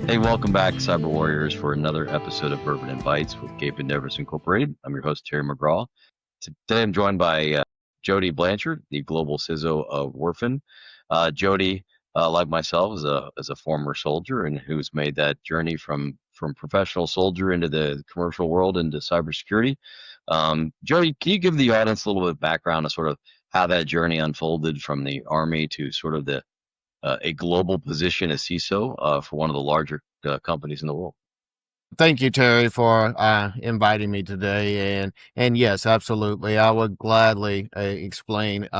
Hey, welcome back, Cyber Warriors, for another episode of Bourbon Bytes with Gabe and Nevers Incorporated. I'm your host, Terry McGraw. Today I'm joined by Jody Blanchard, the global CISO of Werfen. Jody, like myself, is a former soldier and who's made that journey from professional soldier into the commercial world into cybersecurity. Jody, can you give the audience a little bit of background on sort of how that journey unfolded from the Army to sort of a global position as CISO for one of the larger companies in the world? Thank you, Terry, for inviting me today. And yes, absolutely, I would gladly explain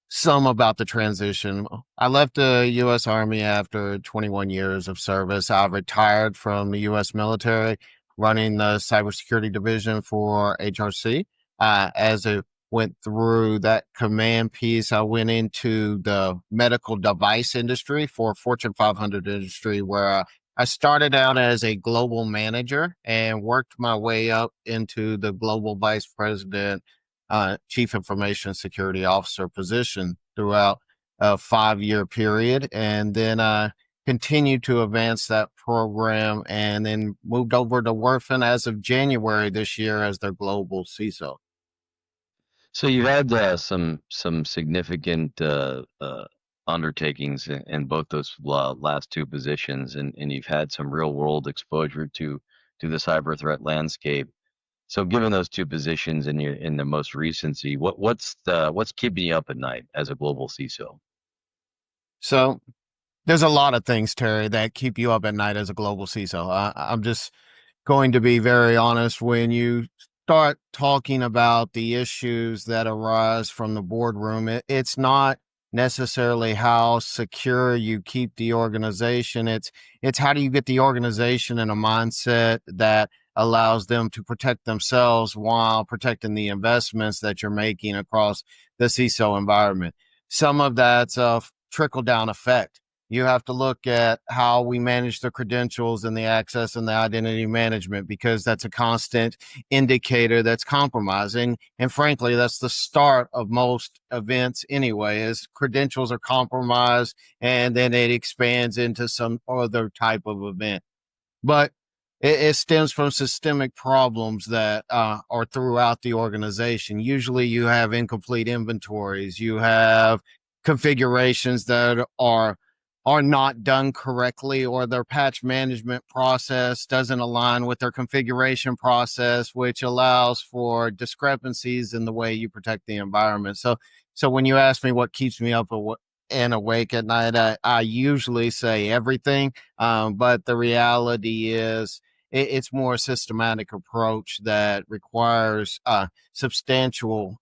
some about the transition. I left the U.S. Army after 21 years of service. I retired from the U.S. military, running the cybersecurity division for HRC. As it went through that command piece, I went into the medical device industry for Fortune 500 industry, where I started out as a global manager and worked my way up into the global vice president, chief information security officer position throughout a 5 year period. And then I continued to advance that program and then moved over to Werfen as of January this year as their global CISO. So you had some significant undertakings in both those last two positions, and you've had some real world exposure to the cyber threat landscape. So, given those two positions in the most recency, what's keeping you up at night as a global CISO? So there's a lot of things, Terry, that keep you up at night as a global CISO. I'm just going to be very honest. When you start talking about the issues that arise from the boardroom, it's not necessarily how secure you keep the organization. It's how do you get the organization in a mindset that allows them to protect themselves while protecting the investments that you're making across the CISO environment. Some of that's a trickle down effect. You have to look at how we manage the credentials and the access and the identity management, because that's a constant indicator that's compromising. And frankly, that's the start of most events anyway, is credentials are compromised and then it expands into some other type of event. But it stems from systemic problems that are throughout the organization. Usually you have incomplete inventories, you have configurations that are not done correctly, or their patch management process doesn't align with their configuration process, which allows for discrepancies in the way you protect the environment. So when you ask me what keeps me up and awake at night, I usually say everything. But the reality is it's more a systematic approach that requires substantial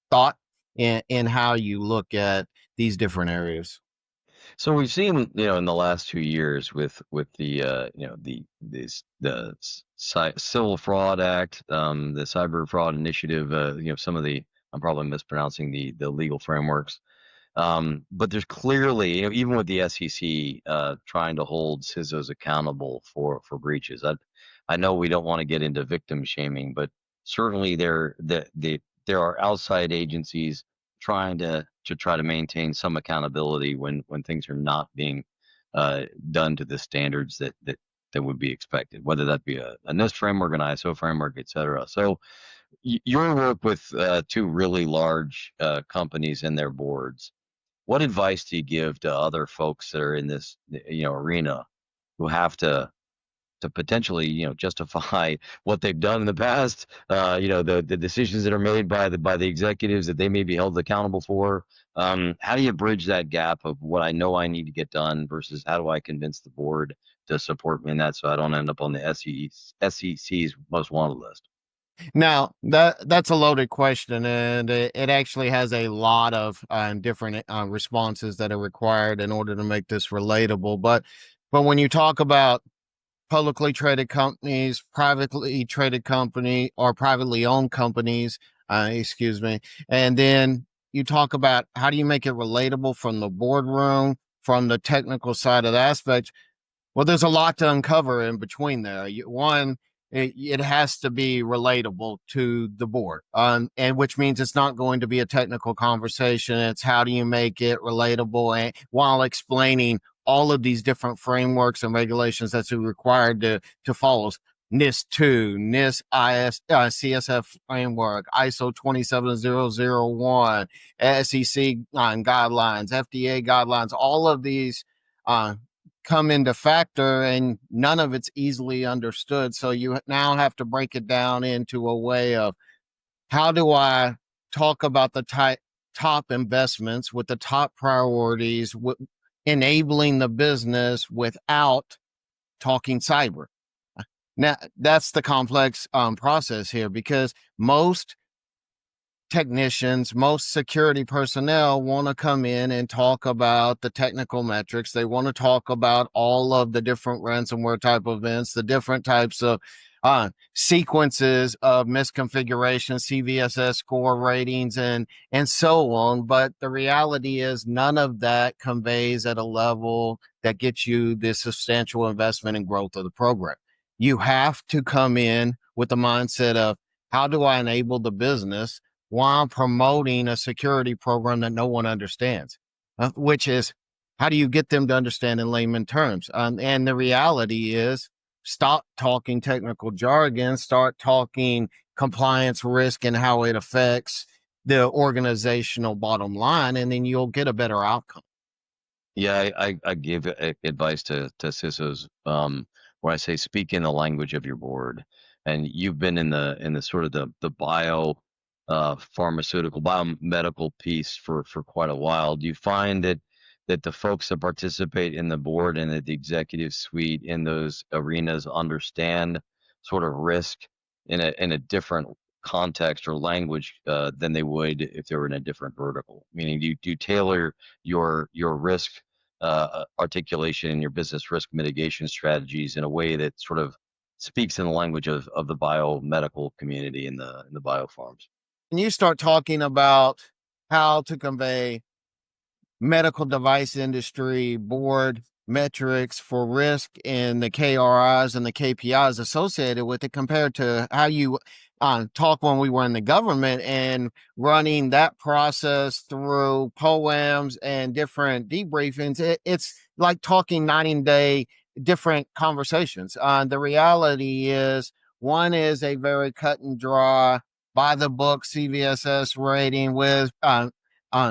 thought in how you look at these different areas. So we've seen, in the last 2 years with the Civil Fraud Act, the Cyber Fraud Initiative, some of the, I'm probably mispronouncing the legal frameworks. But there's clearly, even with the SEC trying to hold CISOs accountable for breaches. I know we don't want to get into victim shaming, but certainly there are outside agencies trying to try to maintain some accountability when things are not being done to the standards that would be expected, whether that be a NIST framework, an ISO framework, et cetera. So your work with two really large companies and their boards, what advice do you give to other folks that are in this arena who have to potentially justify what they've done in the past, the decisions that are made by the executives that they may be held accountable for? How do you bridge that gap of what I know I need to get done versus how do I convince the board to support me in that so I don't end up on the SEC's most wanted list? Now that's a loaded question, and it actually has a lot of different responses that are required in order to make this relatable. But when you talk about publicly traded companies, privately traded company, or privately owned companies, excuse me, and then you talk about how do you make it relatable from the boardroom, from the technical side of the aspect. Well, there's a lot to uncover in between there. One, it has to be relatable to the board, and which means it's not going to be a technical conversation. It's how do you make it relatable and while explaining all of these different frameworks and regulations that's required to follow. NIST 2, NIST CSF framework, ISO 27001, SEC guidelines, FDA guidelines, all of these come into factor, and none of it's easily understood. So you now have to break it down into a way of, how do I talk about the top investments with the top priorities, enabling the business without talking cyber? Now, that's the complex process here, because most technicians, most security personnel want to come in and talk about the technical metrics. They want to talk about all of the different ransomware type events, the different types of sequences of misconfiguration, CVSS score ratings, and so on. But the reality is, none of that conveys at a level that gets you the substantial investment and growth of the program. You have to come in with the mindset of, how do I enable the business while promoting a security program that no one understands, which is, how do you get them to understand in layman terms? And the reality is, stop talking technical jargon, start talking compliance risk and how it affects the organizational bottom line, and then you'll get a better outcome. Yeah, I give advice to CISOs, where I say, speak in the language of your board. And you've been in the sort of the pharmaceutical, biomedical piece for quite a while. Do you find that the folks that participate in the board and the executive suite in those arenas understand sort of risk in a different context or language than they would if they were in a different vertical? Meaning, do you tailor your risk articulation and your business risk mitigation strategies in a way that sort of speaks in the language of the biomedical community in the biofarms? And you start talking about how to convey medical device industry board metrics for risk and the KRIs and the KPIs associated with it, compared to how you talk when we were in the government and running that process through poems and different debriefings. It's like talking 90-day different conversations. The reality is, one is a very cut and dry, by the book CVSS rating with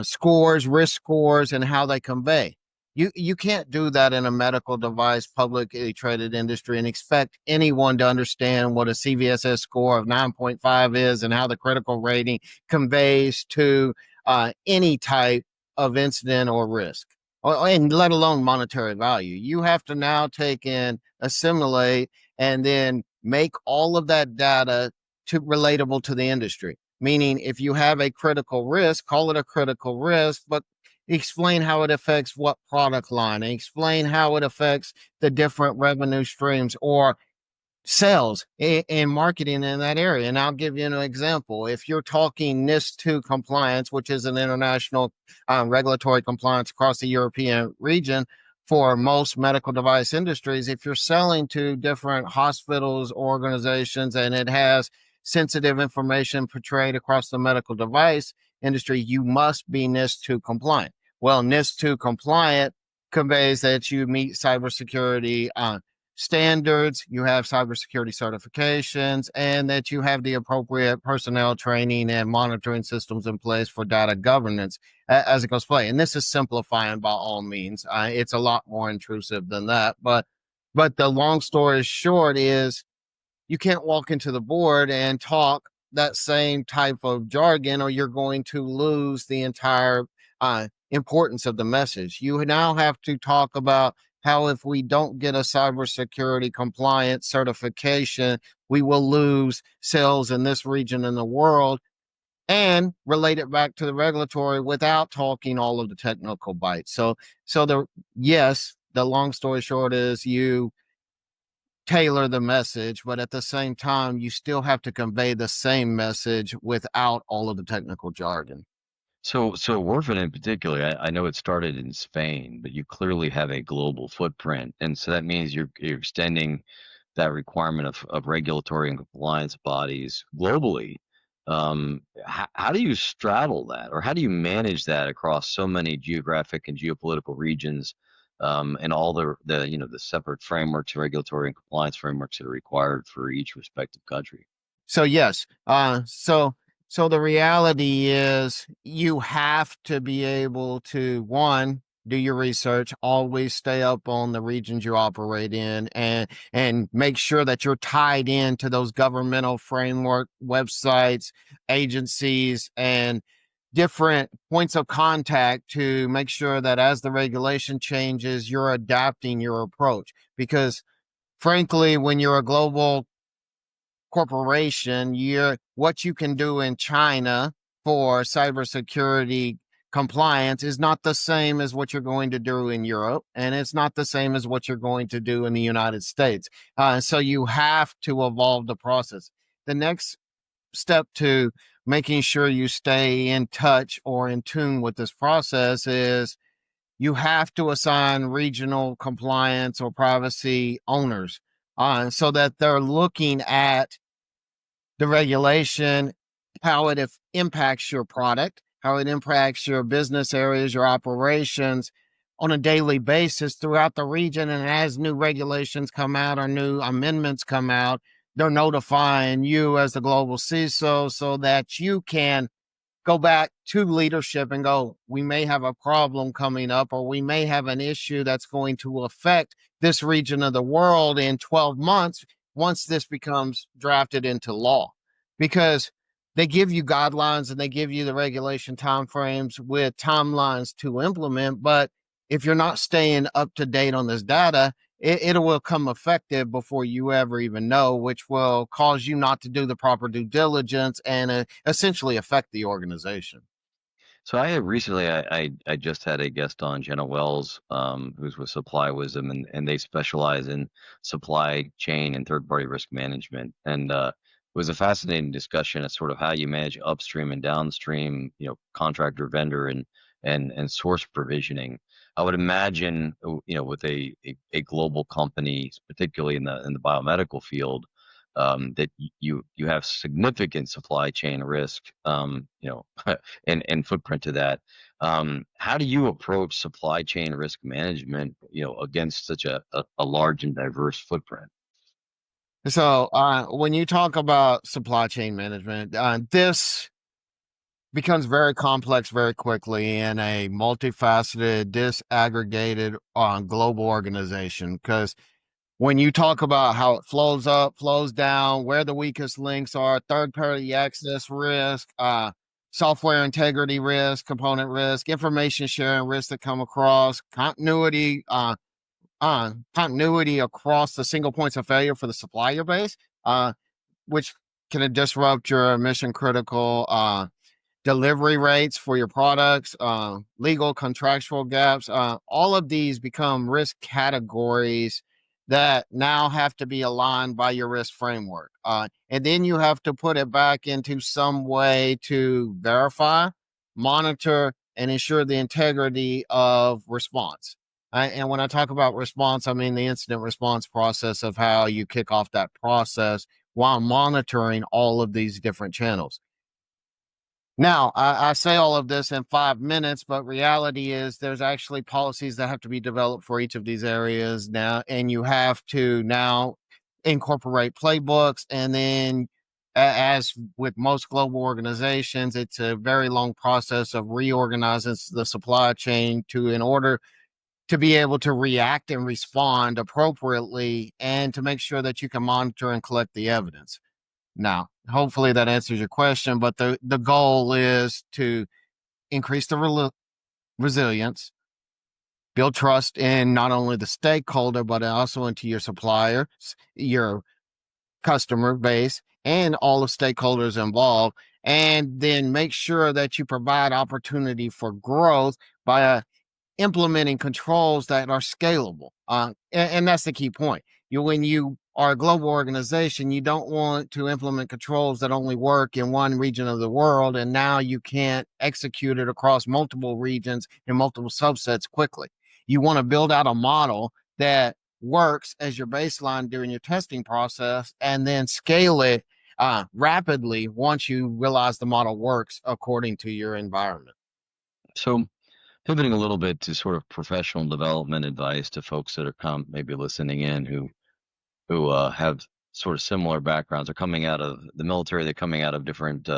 scores, risk scores, and how they convey. You can't do that in a medical device publicly traded industry and expect anyone to understand what a CVSS score of 9.5 is and how the critical rating conveys to any type of incident or risk, and let alone monetary value. You have to now take in, assimilate, and then make all of that data relatable to the industry. Meaning, if you have a critical risk, call it a critical risk, but explain how it affects what product line, and explain how it affects the different revenue streams or sales and marketing in that area. And I'll give you an example. If you're talking NIST 2 compliance, which is an international regulatory compliance across the European region for most medical device industries, if you're selling to different hospitals, organizations, and it has sensitive information portrayed across the medical device industry, you must be NIST 2 compliant. Well, NIST 2 compliant conveys that you meet cybersecurity standards, you have cybersecurity certifications, and that you have the appropriate personnel training and monitoring systems in place for data governance as it goes play. And this is simplifying by all means. It's a lot more intrusive than that. But the long story short is, you can't walk into the board and talk that same type of jargon, or you're going to lose the entire importance of the message. You now have to talk about how, if we don't get a cybersecurity compliance certification, we will lose sales in this region in the world, and relate it back to the regulatory without talking all of the technical bytes. So the long story short is, you tailor the message, but at the same time, you still have to convey the same message without all of the technical jargon. So Werfen in particular, I know it started in Spain, but you clearly have a global footprint, and so that means you're extending that requirement of regulatory and compliance bodies globally. How do you straddle that, or how do you manage that across so many geographic and geopolitical regions and all the separate frameworks, regulatory and compliance frameworks that are required for each respective country. So yes, so the reality is you have to be able to, one, do your research, always stay up on the regions you operate in, and make sure that you're tied into those governmental framework websites, agencies, and different points of contact to make sure that as the regulation changes, you're adapting your approach. Because frankly, when you're a global corporation, what you can do in China for cybersecurity compliance is not the same as what you're going to do in Europe, and it's not the same as what you're going to do in the United States. So you have to evolve the process. The next step to making sure you stay in touch or in tune with this process is you have to assign regional compliance or privacy owners, so that they're looking at the regulation, how it impacts your product, how it impacts your business areas, your operations on a daily basis throughout the region. And as new regulations come out or new amendments come out, they're notifying you as the global CISO so that you can go back to leadership and go, we may have a problem coming up, or we may have an issue that's going to affect this region of the world in 12 months once this becomes drafted into law. Because they give you guidelines and they give you the regulation timeframes with timelines to implement. But if you're not staying up to date on this data, it will come effective before you ever even know, which will cause you not to do the proper due diligence and essentially affect the organization. So I recently I just had a guest on, Jenna Wells, who's with Supply Wisdom, and they specialize in supply chain and third party risk management. And it was a fascinating discussion of sort of how you manage upstream and downstream, contractor, vendor, and source provisioning. I would imagine, with a global company, particularly in the biomedical field, that you have significant supply chain risk, and footprint to that. How do you approach supply chain risk management, against such a large and diverse footprint? So, when you talk about supply chain management, this becomes very complex very quickly in a multifaceted, disaggregated, global organization. Because when you talk about how it flows up, flows down, where the weakest links are, third party access risk, software integrity risk, component risk, information sharing risk that come across, continuity across the single points of failure for the supplier base, which can disrupt your mission critical delivery rates for your products, legal contractual gaps. All of these become risk categories that now have to be aligned by your risk framework. And then you have to put it back into some way to verify, monitor, and ensure the integrity of response. And when I talk about response, I mean the incident response process of how you kick off that process while monitoring all of these different channels. Now, I say all of this in 5 minutes, but reality is there's actually policies that have to be developed for each of these areas now, and you have to now incorporate playbooks. And then, as with most global organizations, it's a very long process of reorganizing the supply chain in order to be able to react and respond appropriately, and to make sure that you can monitor and collect the evidence. Now, hopefully that answers your question, but the goal is to increase the resilience, build trust in not only the stakeholder, but also into your suppliers, your customer base, and all the stakeholders involved, and then make sure that you provide opportunity for growth by implementing controls that are scalable. And that's the key point. When you are a global organization, you don't want to implement controls that only work in one region of the world, and now you can't execute it across multiple regions and multiple subsets quickly. You want to build out a model that works as your baseline during your testing process, and then scale it rapidly once you realize the model works according to your environment. So Pivoting a little bit to sort of professional development advice to folks that are maybe listening in who have sort of similar backgrounds, are coming out of the military, they're coming out of different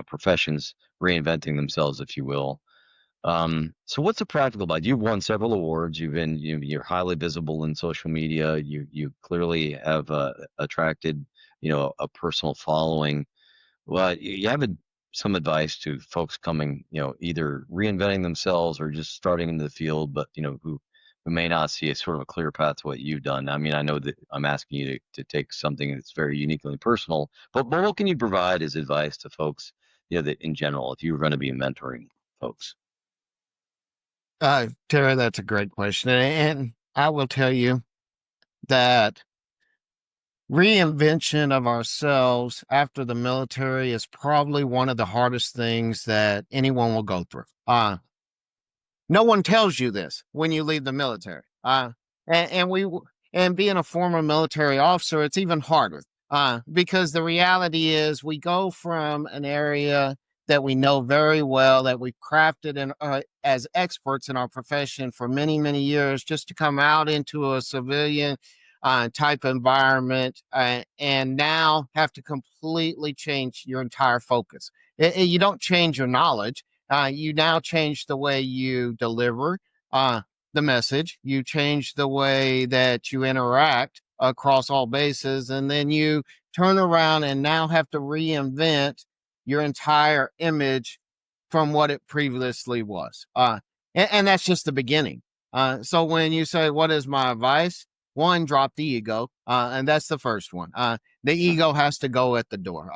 professions, reinventing themselves, if you will. So what's the practical about? You've won several awards. You're highly visible in social media. You clearly have attracted a personal following. Well, you have some advice to folks coming, either reinventing themselves or just starting in the field, but who may not see a sort of a clear path to what you've done. I mean, I know that I'm asking you to take something that's very uniquely personal, but what can you provide as advice to folks, that in general, if you were going to be mentoring folks? Tara, that's a great question. And I will tell you that reinvention of ourselves after the military is probably one of the hardest things that anyone will go through. No one tells you this when you leave the military. And being a former military officer, it's even harder. Because the reality is we go from an area that we know very well, that we've crafted as experts in our profession for many, many years, just to come out into a civilian type environment and now have to completely change your entire focus. You don't change your knowledge. You now change the way you deliver the message. You change the way that you interact across all bases. And then you turn around and now have to reinvent your entire image from what it previously was. And that's just the beginning. So when you say, what is my advice? One, drop the ego. And that's the first one. The ego has to go at the door.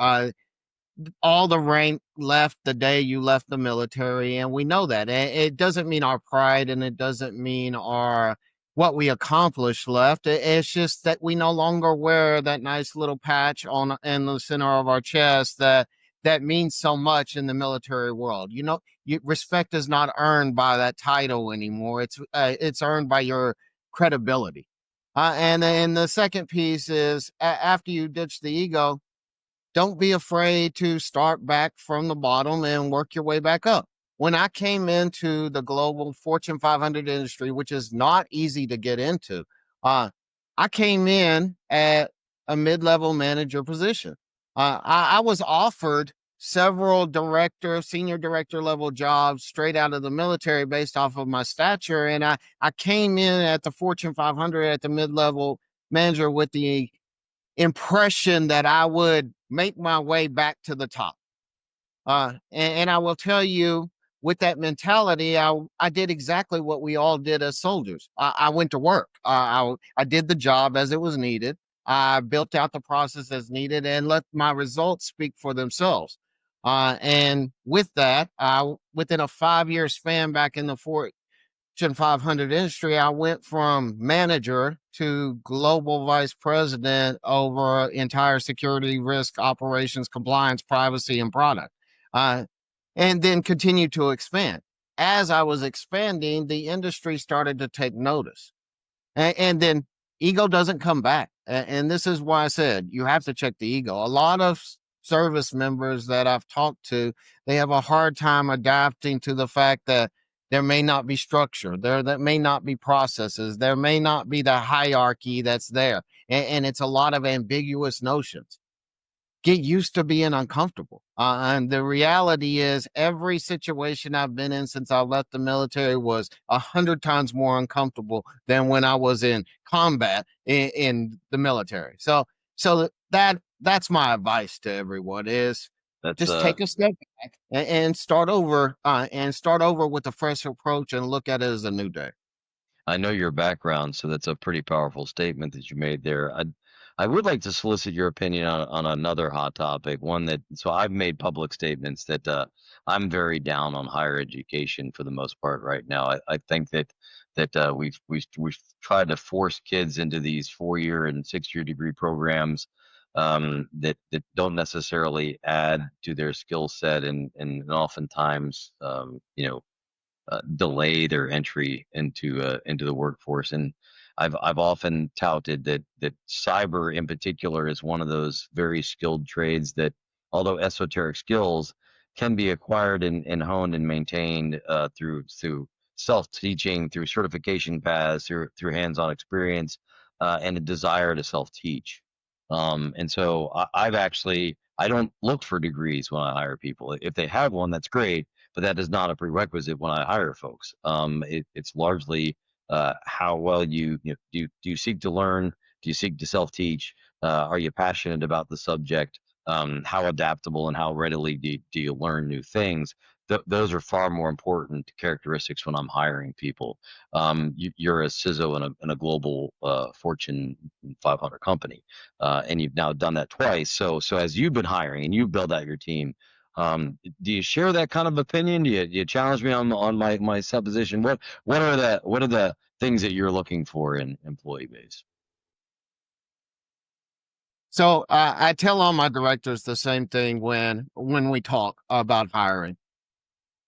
All the rank left the day you left the military, and we know that. It doesn't mean our pride, and it doesn't mean our what we accomplished left. It's just that we no longer wear that nice little patch on in the center of our chest that means so much in the military world. Respect is not earned by that title anymore. It's earned by your credibility. And then the second piece is after you ditch the ego, don't be afraid to start back from the bottom and work your way back up. When I came into the global Fortune 500 industry, which is not easy to get into, I came in at a mid-level manager position. I was offered several senior director level jobs straight out of the military based off of my stature. And I came in at the Fortune 500 at the mid-level manager with the impression that I would make my way back to the top. And I will tell you, with that mentality, I did exactly what we all did as soldiers. I went to work. I did the job as it was needed. I built out the process as needed and let my results speak for themselves. And with that, within a 5-year span back in the Fortune 500 industry, I went from manager to global vice president over entire security, risk, operations, compliance, privacy, and product. And then continued to expand. As I was expanding, the industry started to take notice. And then ego doesn't come back. And this is why I said you have to check the ego. A lot of service members that I've talked to, they have a hard time adapting to the fact that there may not be structure, that may not be processes, there may not be the hierarchy that's there. And it's a lot of ambiguous notions. Get used to being uncomfortable. And the reality is, every situation I've been in since I left the military was 100 times more uncomfortable than when I was in combat in the military. So that's my advice to everyone: is That's just take a step back and start over, with a fresh approach and look at it as a new day. I know your background, so that's a pretty powerful statement that you made there. I would like to solicit your opinion on another hot topic, one that, so I've made public statements that I'm very down on higher education for the most part right now. I think that we've tried to force kids into these 4-year and 6-year degree programs that don't necessarily add to their skill set and oftentimes delay their entry into the workforce. And I've often touted that cyber in particular is one of those very skilled trades that, although esoteric skills, can be acquired and honed and maintained through self-teaching, through certification paths, through hands-on experience, and a desire to self-teach. And so I don't look for degrees when I hire people. If they have one, that's great, but that is not a prerequisite when I hire folks. It's largely how well do you seek to learn? Do you seek to self-teach? Are you passionate about the subject? How adaptable and how readily do you learn new things? Those are far more important characteristics when I'm hiring people. You're a CISO in a global Fortune 500 company, and you've now done that twice. So as you've been hiring and you build out your team, do you share that kind of opinion? Do you challenge me on my supposition? What are the things that you're looking for in employee base? So I tell all my directors the same thing when we talk about hiring.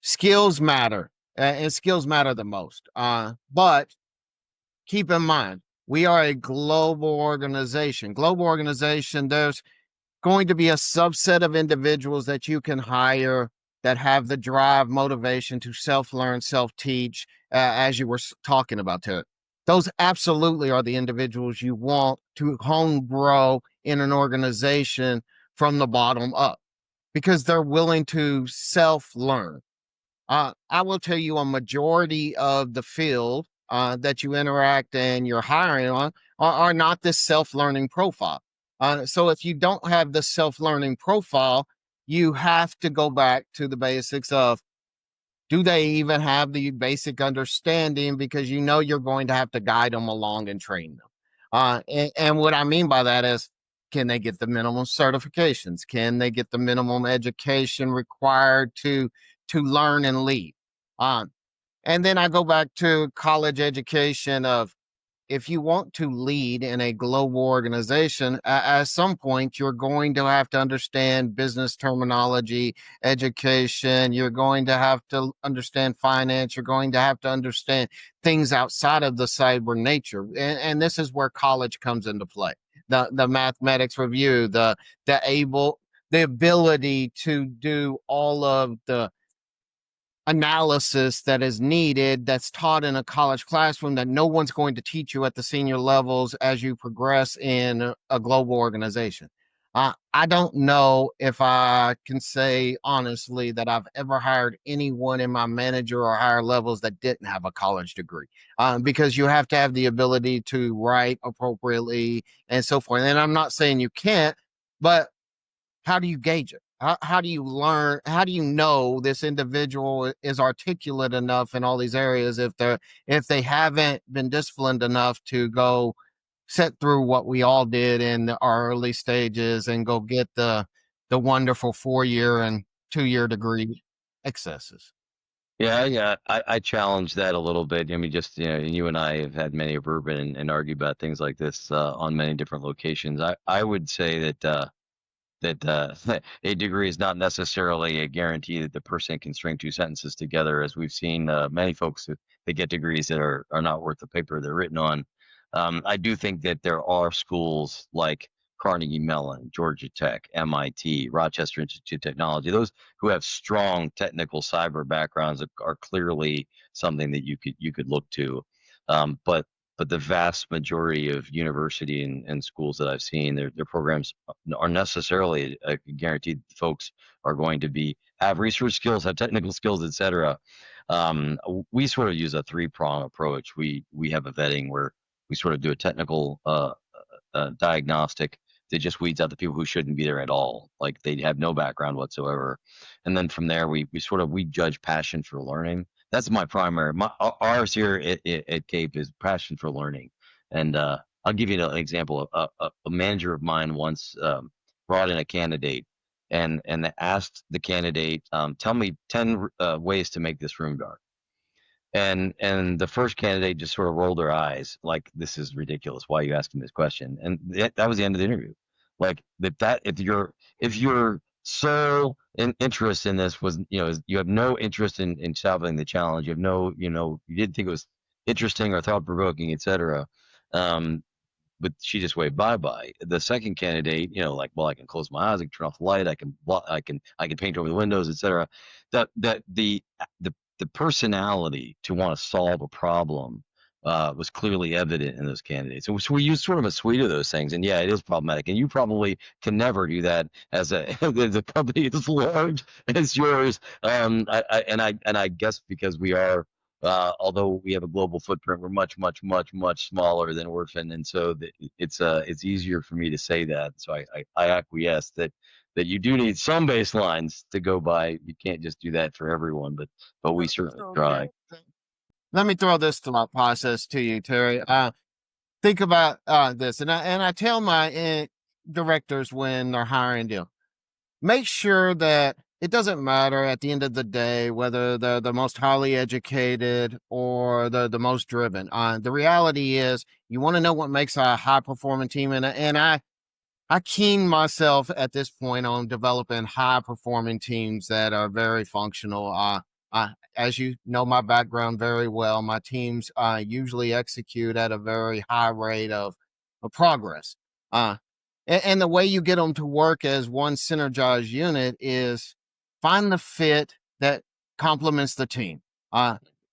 Skills matter, and skills matter the most. But keep in mind, we are a global organization. Global organization, there's going to be a subset of individuals that you can hire that have the drive, motivation to self-learn, self-teach, as you were talking about, Ted. Those absolutely are the individuals you want to home grow in an organization from the bottom up because they're willing to self-learn. I will tell you a majority of the field that you interact and you're hiring on are not this self-learning profile. So if you don't have the self-learning profile, you have to go back to the basics of, do they even have the basic understanding? Because you know you're going to have to guide them along and train them. And what I mean by that is, can they get the minimum certifications? Can they get the minimum education required to learn and lead? And then I go back to college education of, if you want to lead in a global organization, at some point, you're going to have to understand business terminology, education. You're going to have to understand finance. You're going to have to understand things outside of the cyber nature. And this is where college comes into play. The mathematics review, the ability to do all of the analysis that is needed, that's taught in a college classroom, that no one's going to teach you at the senior levels as you progress in a global organization. I don't know if I can say honestly that I've ever hired anyone in my manager or higher levels that didn't have a college degree, because you have to have the ability to write appropriately and so forth. And I'm not saying you can't, but how do you gauge it? How do you learn? How do you know this individual is articulate enough in all these areas if they haven't been disciplined enough to go sit through what we all did in our early stages and go get the wonderful 4-year and 2-year degree excesses? Yeah. I challenge that a little bit. I mean, just you and I have had many a bourbon and argue about things like this on many different locations. I would say that a degree is not necessarily a guarantee that the person can string two sentences together, as we've seen many folks that get degrees that are not worth the paper they're written on. I do think that there are schools like Carnegie Mellon, Georgia Tech, MIT, Rochester Institute of Technology, those who have strong technical cyber backgrounds are clearly something that you could look to. But the vast majority of university and schools that I've seen, their programs are necessarily guaranteed folks are going to have research skills, have technical skills, etc. We sort of use a three-prong approach. We have a vetting where we sort of do a technical diagnostic that just weeds out the people who shouldn't be there at all, like they have no background whatsoever. And then from there, we judge passion for learning. That's my primary. Ours here at Cape is passion for learning. And I'll give you an example. A manager of mine once brought in a candidate and asked the candidate, "Tell me 10 ways to make this room dark." And the first candidate just sort of rolled their eyes, like, "This is ridiculous. Why are you asking this question?" And that was the end of the interview. Like that if your sole interest in this was, you have no interest in solving the challenge, you have no, you didn't think it was interesting or thought provoking, etc. but she just waved bye-bye. The second candidate, like, well, I can close my eyes, I can turn off the light, I can paint over the windows, etc. The personality to want to solve a problem was clearly evident in those candidates. So we use sort of a suite of those things, and yeah, it is problematic. And you probably can never do that as a as a company as large as yours. And I guess because we are. Although we have a global footprint, we're much, much, much, much smaller than Werfen, and so it's easier for me to say that. So I acquiesce that you do need some baselines to go by. You can't just do that for everyone, but we certainly try. Let me throw this thought process to you, Terry. Think about this, and I tell my directors when they're hiring you, make sure that it doesn't matter at the end of the day whether they're the most highly educated or the most driven. The reality is you want to know what makes a high performing team, and I keen myself at this point on developing high performing teams that are very functional. As you know, my background very well, my teams usually execute at a very high rate of progress. And the way you get them to work as one synergized unit is find the fit that complements the team.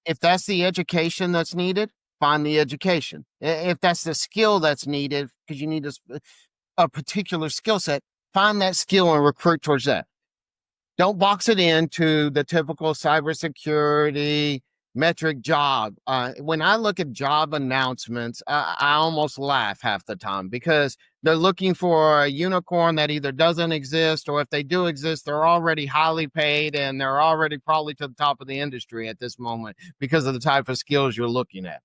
If that's the education that's needed, find the education. If that's the skill that's needed, because you need a particular skill set, find that skill and recruit towards that. Don't box it into the typical cybersecurity metric job. When I look at job announcements, I almost laugh half the time because they're looking for a unicorn that either doesn't exist, or if they do exist, they're already highly paid and they're already probably to the top of the industry at this moment because of the type of skills you're looking at.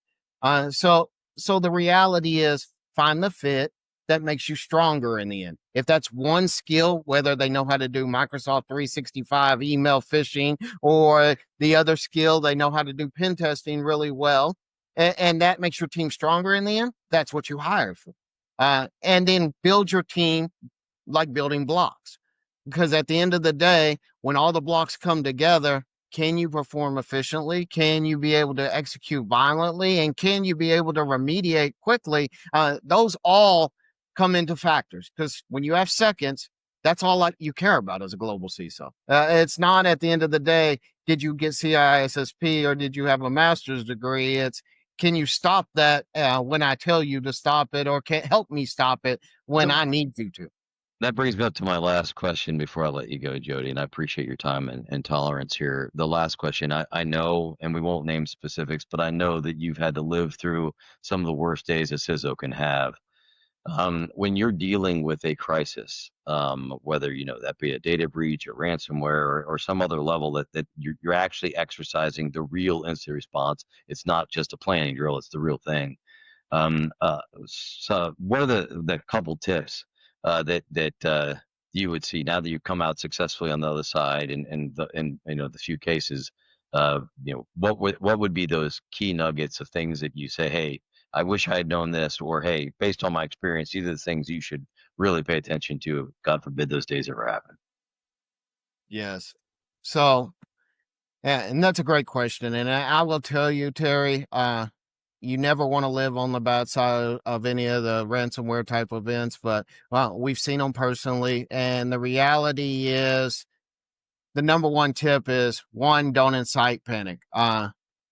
So the reality is find the fit that makes you stronger in the end. If that's one skill, whether they know how to do Microsoft 365 email phishing, or the other skill, they know how to do pen testing really well, and that makes your team stronger in the end, that's what you hire for. And then build your team like building blocks. Because at the end of the day, when all the blocks come together, can you perform efficiently? Can you be able to execute violently? And can you be able to remediate quickly? Those all come into factors, because when you have seconds, that's all you care about as a global CISO. It's not at the end of the day, did you get CISSP or did you have a master's degree? It's, can you stop that when I tell you to stop it, or can help me stop it when I need you to? That brings me up to my last question before I let you go, Jody, and I appreciate your time and tolerance here. The last question, I know, and we won't name specifics, but I know that you've had to live through some of the worst days a CISO can have. When you're dealing with a crisis, whether that be a data breach or ransomware or some other level that you're actually exercising the real incident response, it's not just a planning drill; it's the real thing. So what are the couple tips that you would see now that you've come out successfully on the other side, and the few cases, what would be those key nuggets of things that you say, hey, I wish I had known this, or hey, based on my experience, these are the things you should really pay attention to. God forbid those days ever happen. Yes. So, and that's a great question. And I will tell you, Terry, you never want to live on the bad side of any of the ransomware type events, but we've seen them personally. And the reality is, the number one tip is, one, don't incite panic.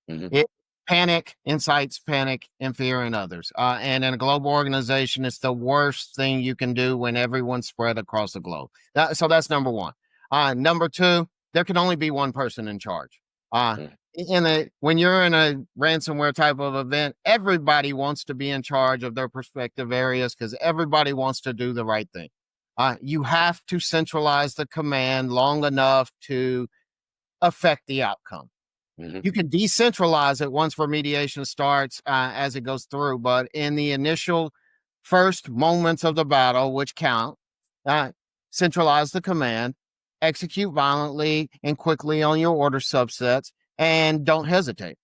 It panic incites panic and fear in others. And in a global organization, it's the worst thing you can do when everyone's spread across the globe. So that's number one. Number two, there can only be one person in charge. When you're in a ransomware type of event, everybody wants to be in charge of their respective areas because everybody wants to do the right thing. You have to centralize the command long enough to affect the outcome. You can decentralize it once remediation starts as it goes through, but in the initial first moments of the battle, which count, centralize the command, execute violently and quickly on your order subsets, and don't hesitate.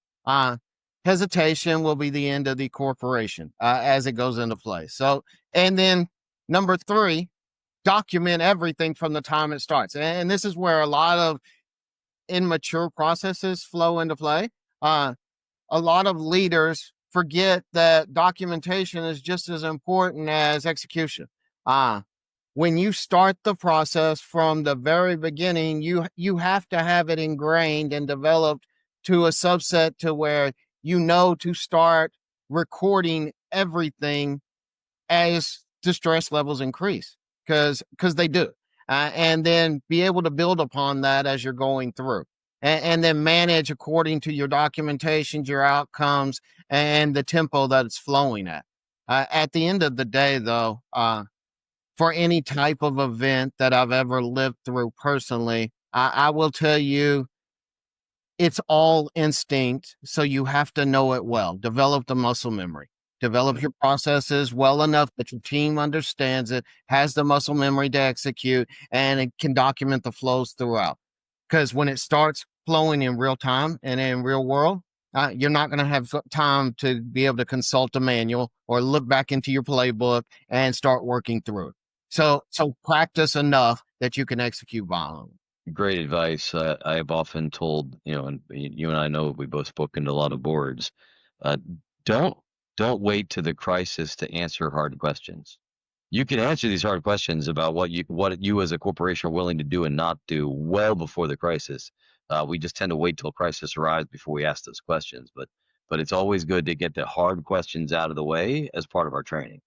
Hesitation will be the end of the corporation as it goes into play. So, and then number three, document everything from the time it starts. And this is where a lot of immature processes flow into play. A lot of leaders forget that documentation is just as important as execution. When you start the process from the very beginning, you have to have it ingrained and developed to a subset to where you know to start recording everything as distress levels increase, because they do, and then be able to build upon that as you're going through, and then manage according to your documentations, your outcomes, and the tempo that it's flowing at. At the end of the day, though, for any type of event that I've ever lived through personally, I will tell you it's all instinct. So you have to know it well, develop the muscle memory, develop your processes well enough that your team understands it, has the muscle memory to execute, and it can document the flows throughout. Because when it starts flowing in real time and in real world, you're not going to have time to be able to consult a manual or look back into your playbook and start working through it. So practice enough that you can execute violently. Great advice. I have often told, and you and I know we both spoken to a lot of boards. Uh, don't don't wait to the crisis to answer hard questions. You can answer these hard questions about what you as a corporation are willing to do and not do well before the crisis. We just tend to wait till crisis arrives before we ask those questions. But it's always good to get the hard questions out of the way as part of our training.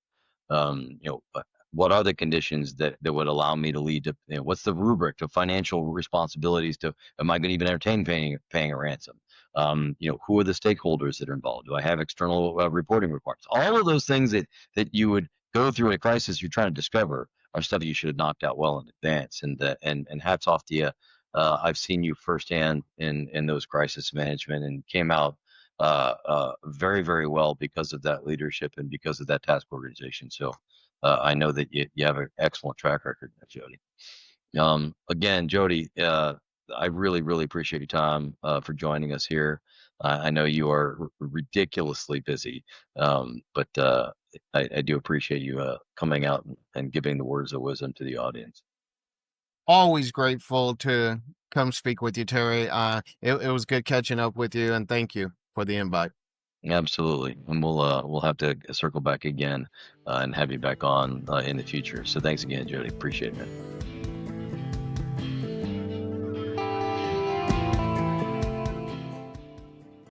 What are the conditions that would allow me to lead to, what's the rubric of financial responsibilities to, am I going to even entertain paying a ransom? Who are the stakeholders that are involved? Do I have external reporting requirements? All of those things that you would go through in a crisis you're trying to discover are stuff that you should have knocked out well in advance. And hats off to you. I've seen you firsthand in those crisis management and came out very, very well because of that leadership and because of that task organization. So I know that you have an excellent track record, Jody. Again, Jody, I really, really appreciate your time for joining us here. I know you are ridiculously busy, but I do appreciate you coming out and giving the words of wisdom to the audience. Always grateful to come speak with you, Terry. It was good catching up with you, and thank you for the invite. Absolutely, and we'll have to circle back again and have you back on in the future. So thanks again, Jody. Appreciate it, man.